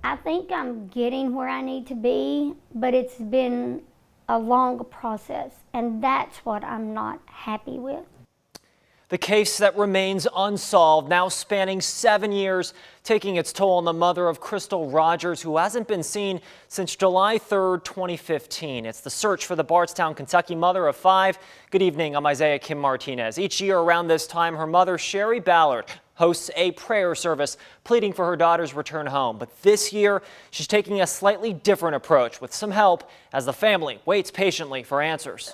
I think I'm getting where I need to be, but it's been a long process, and that's what I'm not happy with. The case that remains unsolved, now spanning 7 years, taking its toll on the mother of Crystal Rogers, who hasn't been seen since July 3rd, 2015. It's the search for the Bardstown, Kentucky mother of 5. Good evening, I'm Isaiah Kim Martinez. Each year around this time, her mother, Sherry Ballard, hosts a prayer service pleading for her daughter's return home. But this year, she's taking a slightly different approach with some help as the family waits patiently for answers.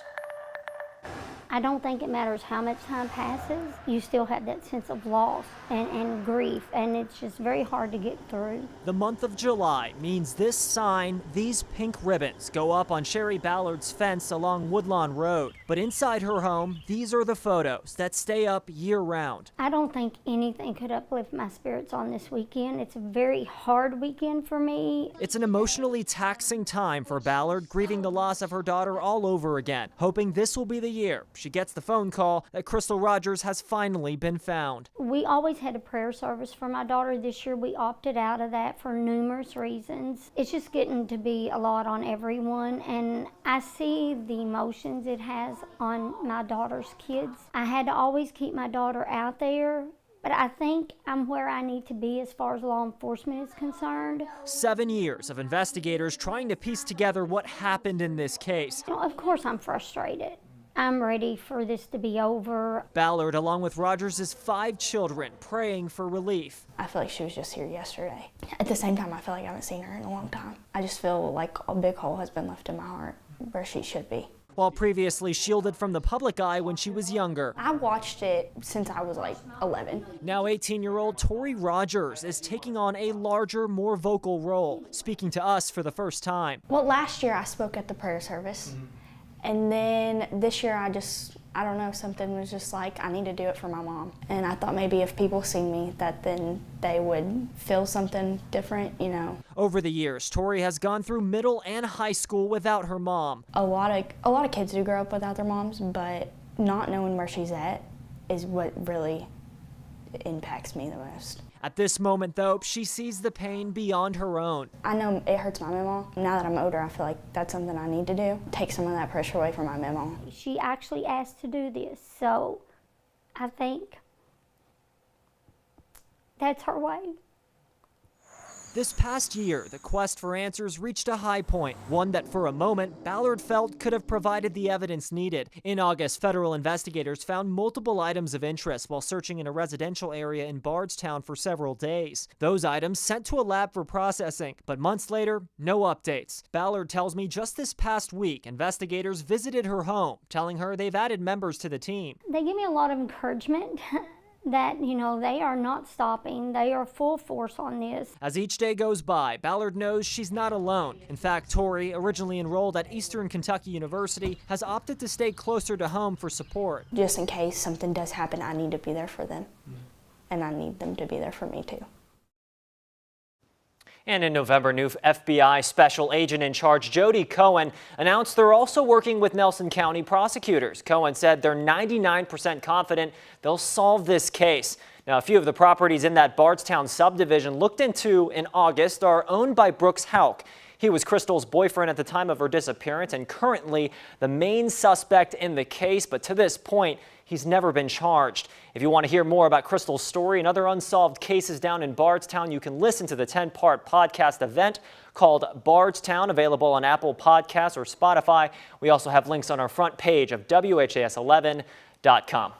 I don't think it matters how much time passes, you still have that sense of loss and grief, and it's just very hard to get through. The month of July means this sign, these pink ribbons, go up on Sherry Ballard's fence along Woodlawn Road. But inside her home, these are the photos that stay up year-round. I don't think anything could uplift my spirits on this weekend. It's a very hard weekend for me. It's an emotionally taxing time for Ballard, grieving the loss of her daughter all over again, hoping this will be the year she gets the phone call that Crystal Rogers has finally been found. We always had a prayer service for my daughter. This year we opted out of that for numerous reasons. It's just getting to be a lot on everyone, and I see the emotions it has on my daughter's kids. I had to always keep my daughter out there, but I think I'm where I need to be as far as law enforcement is concerned. 7 years of investigators trying to piece together what happened in this case. You know, of course I'm frustrated. I'm ready for this to be over. Ballard, along with Rogers' 5 children, praying for relief. I feel like she was just here yesterday. At the same time, I feel like I haven't seen her in a long time. I just feel like a big hole has been left in my heart where she should be. While previously shielded from the public eye when she was younger. I watched it since I was like 11. Now 18-year-old Tori Rogers is taking on a larger, more vocal role, speaking to us for the first time. Well, last year I spoke at the prayer service. And then this year I don't know, something was just like, I need to do it for my mom. And I thought maybe if people see me, that then they would feel something different, you know. Over the years, Tori has gone through middle and high school without her mom. A lot of kids do grow up without their moms, but not knowing where she's at is what really impacts me the most. At this moment, though, she sees the pain beyond her own. I know it hurts my mama. Now that I'm older, I feel like that's something I need to do. Take some of that pressure away from my mama. She actually asked to do this, so I think that's her way. This past year, the quest for answers reached a high point, one that for a moment Ballard felt could have provided the evidence needed. In August, federal investigators found multiple items of interest while searching in a residential area in Bardstown for several days. Those items sent to a lab for processing, but months later, no updates. Ballard tells me just this past week, investigators visited her home, telling her they've added members to the team. They give me a lot of encouragement. That, you know, they are not stopping. They are full force on this. As each day goes by, Ballard knows she's not alone. In fact, Tori, originally enrolled at Eastern Kentucky University, has opted to stay closer to home for support. Just in case something does happen, I need to be there for them. And I need them to be there for me too. And in November, new FBI Special Agent in Charge Jody Cohen announced they're also working with Nelson County prosecutors. Cohen said they're 99% confident they'll solve this case. Now, a few of the properties in that Bardstown subdivision looked into in August are owned by Brooks Houck. He was Crystal's boyfriend at the time of her disappearance and currently the main suspect in the case, but to this point, he's never been charged. If you want to hear more about Crystal's story and other unsolved cases down in Bardstown, you can listen to the 10-part podcast event called Bardstown, available on Apple Podcasts or Spotify. We also have links on our front page of WHAS11.com.